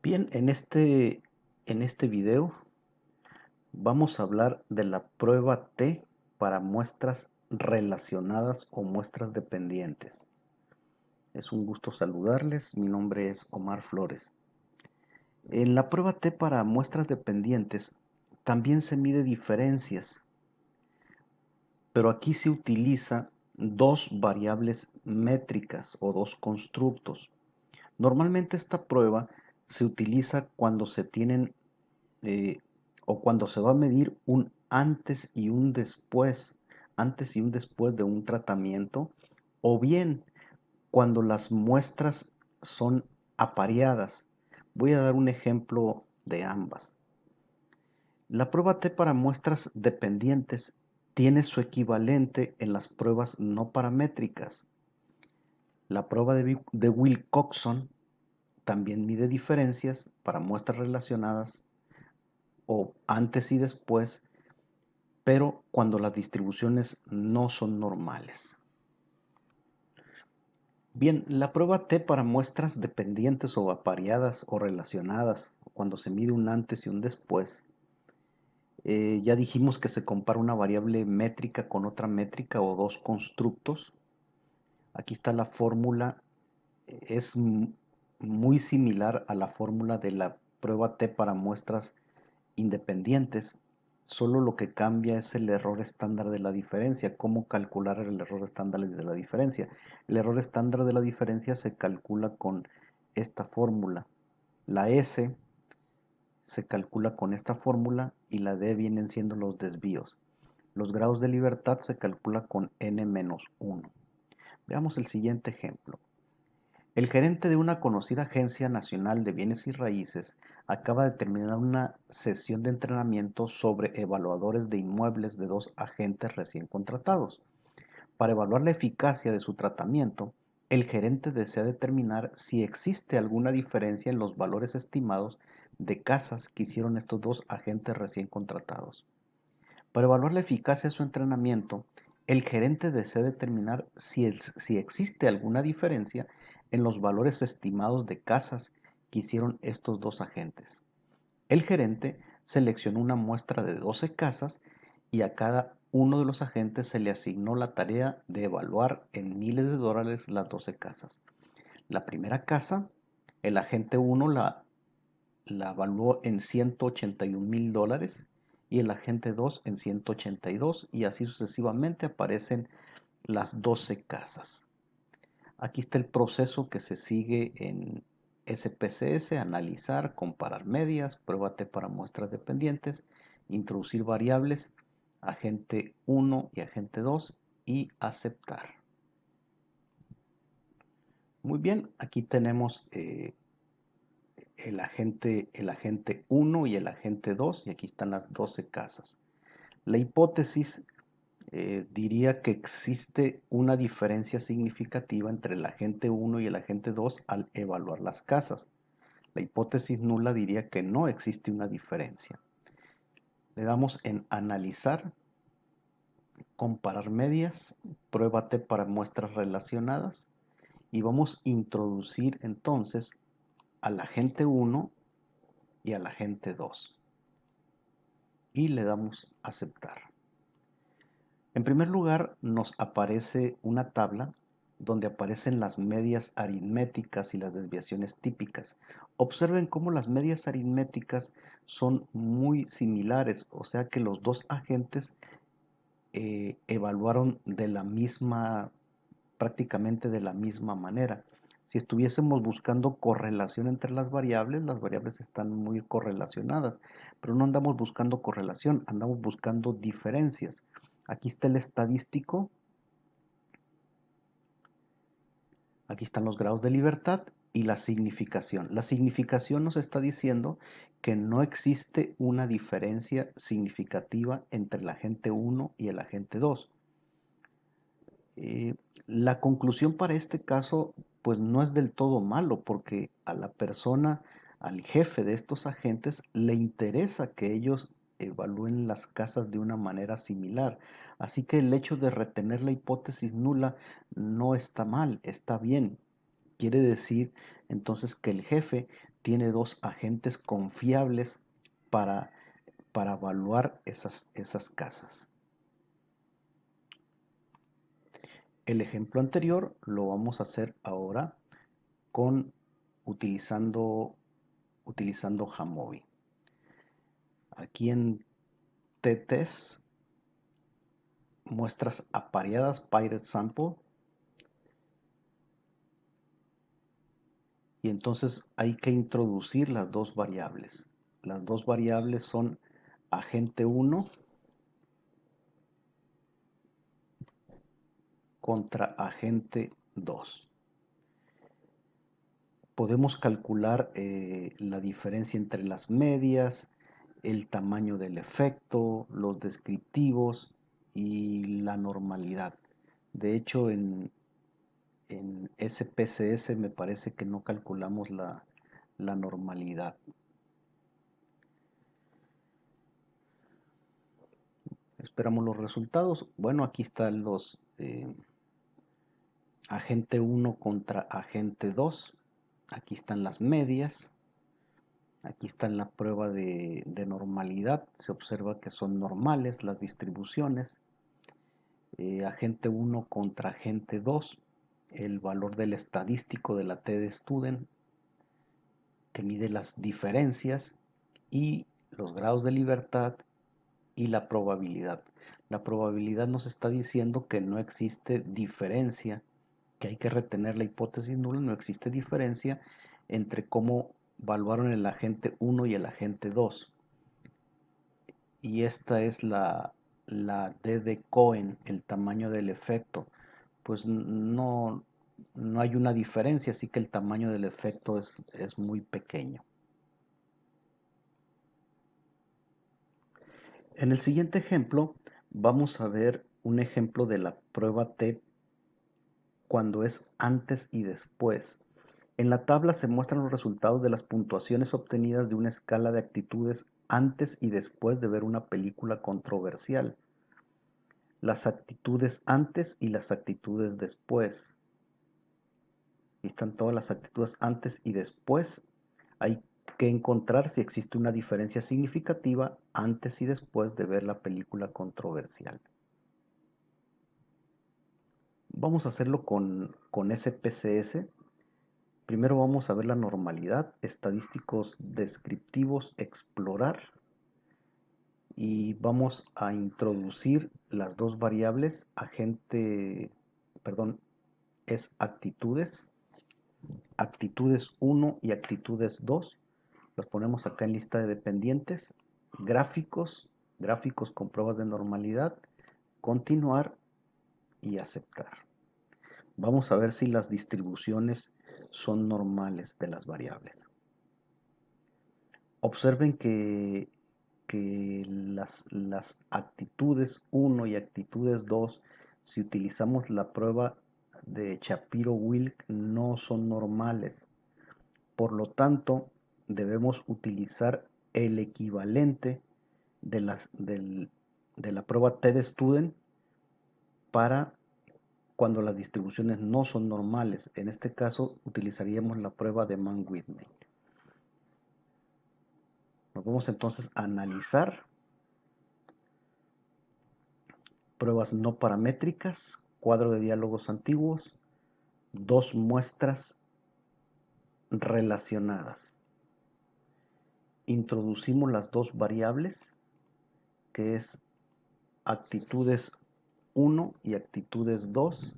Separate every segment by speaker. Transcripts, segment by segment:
Speaker 1: Bien, en este video vamos a hablar de la prueba T para muestras relacionadas o muestras dependientes. Es un gusto saludarles, mi nombre es Omar Flores. En la prueba T para muestras dependientes también se mide diferencias, pero aquí se utiliza dos variables métricas o dos constructos. Normalmente esta prueba se utiliza cuando se tienen eh, o cuando se va a medir un antes y un después de un tratamiento, o bien cuando las muestras son apareadas. Voy a dar un ejemplo de ambas. La prueba T para muestras dependientes tiene su equivalente en las pruebas no paramétricas. La prueba de Wilcoxon también mide diferencias para muestras relacionadas o antes y después, pero cuando las distribuciones no son normales. Bien, la prueba T para muestras dependientes o apareadas o relacionadas, cuando se mide un antes y un después, ya dijimos que se compara una variable métrica con otra métrica o dos constructos. Aquí está la fórmula, es muy similar a la fórmula de la prueba T para muestras independientes, solo lo que cambia es el error estándar de la diferencia, cómo calcular el error estándar de la diferencia. El error estándar de la diferencia se calcula con esta fórmula. La S se calcula con esta fórmula y la D vienen siendo los desvíos. Los grados de libertad se calcula con n-1. Veamos el siguiente ejemplo. El gerente de una conocida agencia nacional de bienes y raíces acaba de terminar una sesión de entrenamiento sobre evaluadores de inmuebles de dos agentes recién contratados. Para evaluar la eficacia de su tratamiento, el gerente desea determinar si existe alguna diferencia en los valores estimados de casas que hicieron estos dos agentes recién contratados. Para evaluar la eficacia de su entrenamiento, el gerente desea determinar si existe alguna diferencia en los valores estimados de casas que hicieron estos dos agentes. El gerente seleccionó una muestra de 12 casas y a cada uno de los agentes se le asignó la tarea de evaluar en miles de dólares las 12 casas. La primera casa, el agente 1 la evaluó en $181,000 y el agente 2 en 182 y así sucesivamente aparecen las 12 casas. Aquí está el proceso que se sigue en SPSS: analizar, comparar medias, prueba T para muestras dependientes, introducir variables, agente 1 y agente 2 y aceptar. Muy bien, aquí tenemos el agente 1 y el agente 2 y aquí están las 12 casas. La hipótesis diría que existe una diferencia significativa entre el agente 1 y el agente 2 al evaluar las casas. La hipótesis nula diría que no existe una diferencia. Le damos en analizar, comparar medias, prueba T para muestras relacionadas y vamos a introducir entonces al agente 1 y al agente 2 y le damos aceptar. En primer lugar, nos aparece una tabla donde aparecen las medias aritméticas y las desviaciones típicas. Observen cómo las medias aritméticas son muy similares, o sea que los dos agentes evaluaron prácticamente de la misma manera. Si estuviésemos buscando correlación entre las variables están muy correlacionadas, pero no andamos buscando correlación, andamos buscando diferencias. Aquí está el estadístico, aquí están los grados de libertad y la significación. La significación nos está diciendo que no existe una diferencia significativa entre el agente 1 y el agente 2. Eh, la conclusión para este caso pues no es del todo malo, porque a la persona, al jefe de estos agentes, le interesa que ellos evalúen las casas de una manera similar. Así que el hecho de retener la hipótesis nula no está mal, está bien. Quiere decir entonces que el jefe tiene dos agentes confiables para, para evaluar esas casas. El ejemplo anterior lo vamos a hacer ahora con utilizando Jamovi. Aquí en t-test, muestras apareadas Pirate Sample, y entonces hay que introducir las dos variables. Las dos variables son agente 1 contra agente 2. Podemos calcular la diferencia entre las medias, el tamaño del efecto, los descriptivos y la normalidad. De hecho, en SPSS me parece que no calculamos la normalidad. Esperamos los resultados. Bueno, aquí están los agente 1 contra agente 2. Aquí están las medias. Aquí está la prueba de normalidad. Se observa que son normales las distribuciones. Agente 1 contra agente 2. El valor del estadístico de la t-de-student, que mide las diferencias y los grados de libertad y la probabilidad. La probabilidad nos está diciendo que no existe diferencia, que hay que retener la hipótesis nula, no existe diferencia entre cómo evaluaron el agente 1 y el agente 2. Y esta es la D de Cohen, el tamaño del efecto. Pues no hay una diferencia, así que el tamaño del efecto es muy pequeño. En el siguiente ejemplo vamos a ver un ejemplo de la prueba T cuando es antes y después. En la tabla se muestran los resultados de las puntuaciones obtenidas de una escala de actitudes antes y después de ver una película controversial. Las actitudes antes y las actitudes después. Aquí están todas las actitudes antes y después. Hay que encontrar si existe una diferencia significativa antes y después de ver la película controversial. Vamos a hacerlo con SPSS. Primero vamos a ver la normalidad, estadísticos descriptivos, explorar, y vamos a introducir las dos variables, es actitudes 1 y actitudes 2. Los ponemos acá en lista de dependientes, gráficos con pruebas de normalidad, continuar y aceptar. Vamos a ver si las distribuciones son normales de las variables. Observen que las actitudes 1 y actitudes 2, si utilizamos la prueba de Shapiro-Wilk, no son normales. Por lo tanto, debemos utilizar el equivalente de la prueba t-de-student para cuando las distribuciones no son normales. En este caso utilizaríamos la prueba de Mann-Whitney. Nos vamos entonces a analizar pruebas no paramétricas, cuadro de diálogos antiguos, dos muestras relacionadas. Introducimos las dos variables, que es actitudes 1 y actitudes 2.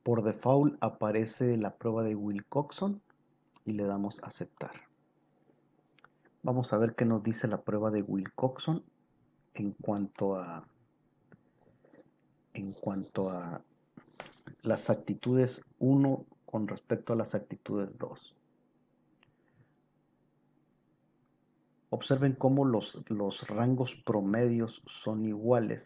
Speaker 1: Por default aparece la prueba de Wilcoxon y le damos a aceptar. Vamos a ver qué nos dice la prueba de Wilcoxon en cuanto a las actitudes 1 con respecto a las actitudes 2. Observen cómo los rangos promedios son iguales,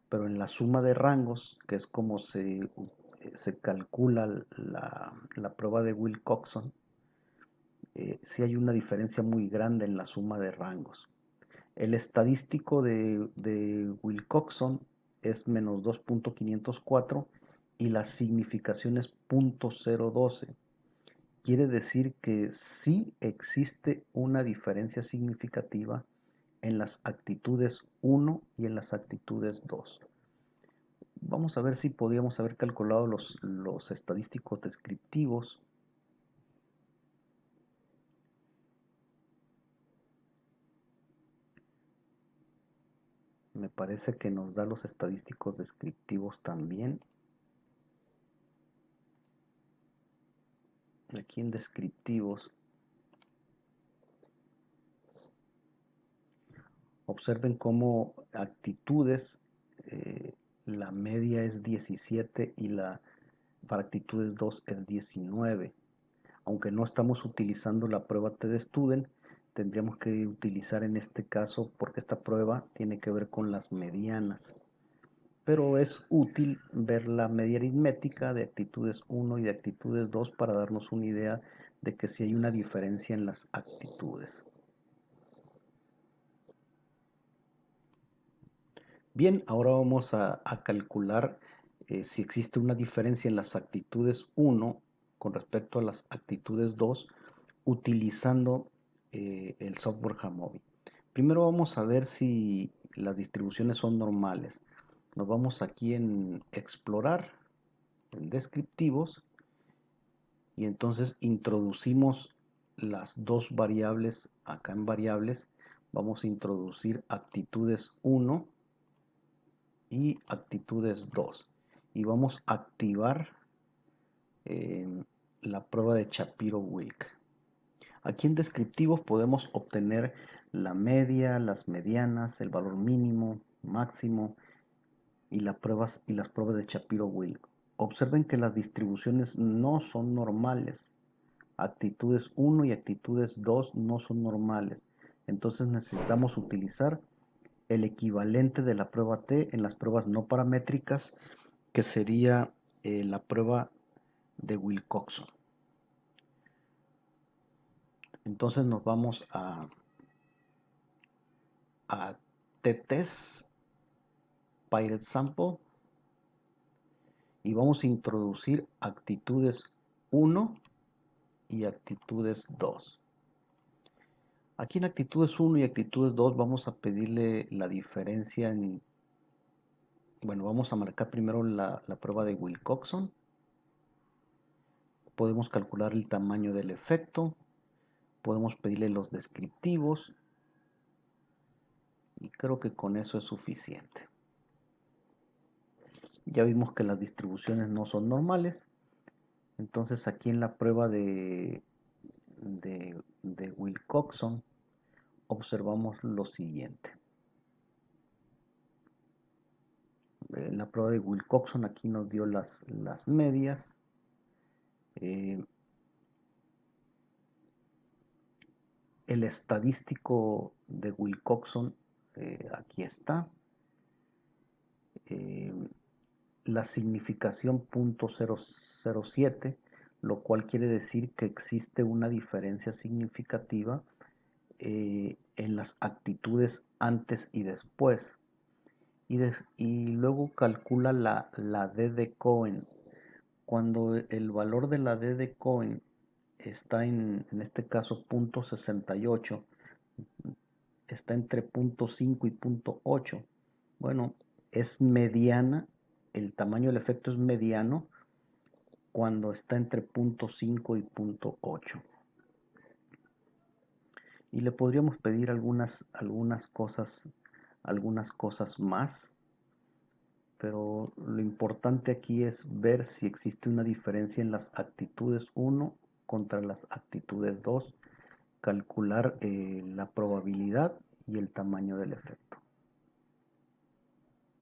Speaker 1: pero en la suma de rangos, que es como se calcula la prueba de Wilcoxon, sí hay una diferencia muy grande en la suma de rangos. El estadístico de Wilcoxon es menos 2.504 y la significación es 0.012. quiere decir que sí existe una diferencia significativa en las actitudes 1 y en las actitudes 2. Vamos a ver si podríamos haber calculado los estadísticos descriptivos. Me parece que nos da los estadísticos descriptivos también. Aquí en descriptivos, observen cómo actitudes, la media es 17 y para actitudes 2 es 19. Aunque no estamos utilizando la prueba TDStudent, tendríamos que utilizar en este caso, porque esta prueba tiene que ver con las medianas. Pero es útil ver la media aritmética de actitudes 1 y de actitudes 2 para darnos una idea de que sí hay una diferencia en las actitudes. Bien, ahora vamos a calcular si existe una diferencia en las actitudes 1 con respecto a las actitudes 2 utilizando el software Jamovi. Primero vamos a ver si las distribuciones son normales. Nos vamos aquí en explorar, en descriptivos, y entonces introducimos las dos variables. Acá en variables vamos a introducir actitudes 1 y actitudes 2 y vamos a activar la prueba de Shapiro-Wilk. Aquí en descriptivos podemos obtener la media, las medianas, el valor mínimo, máximo y las pruebas de Shapiro-Wilk. Observen que las distribuciones no son normales. Actitudes 1 y actitudes 2 no son normales. Entonces necesitamos utilizar el equivalente de la prueba T en las pruebas no paramétricas, que sería la prueba de Wilcoxon. Entonces nos vamos a t-test Pirate Sample y vamos a introducir actitudes 1 y actitudes 2. Aquí en actitudes 1 y actitudes 2 vamos a pedirle la diferencia bueno, vamos a marcar primero la prueba de Wilcoxon. Podemos calcular el tamaño del efecto. Podemos pedirle los descriptivos. Y creo que con eso es suficiente. Ya vimos que las distribuciones no son normales. Entonces aquí en la prueba de Wilcoxon observamos lo siguiente. En la prueba de Wilcoxon aquí nos dio las medias. El estadístico de Wilcoxon aquí está. La significación .007, lo cual quiere decir que existe una diferencia significativa en las actitudes antes y después. Y luego calcula la D de Cohen. Cuando el valor de la D de Cohen está en este caso .68, está entre .5 y .8. Bueno, es mediana, el tamaño del efecto es mediano cuando está entre .5 y .8. Y le podríamos pedir algunas cosas más, pero lo importante aquí es ver si existe una diferencia en las actitudes 1 contra las actitudes 2, calcular la probabilidad y el tamaño del efecto.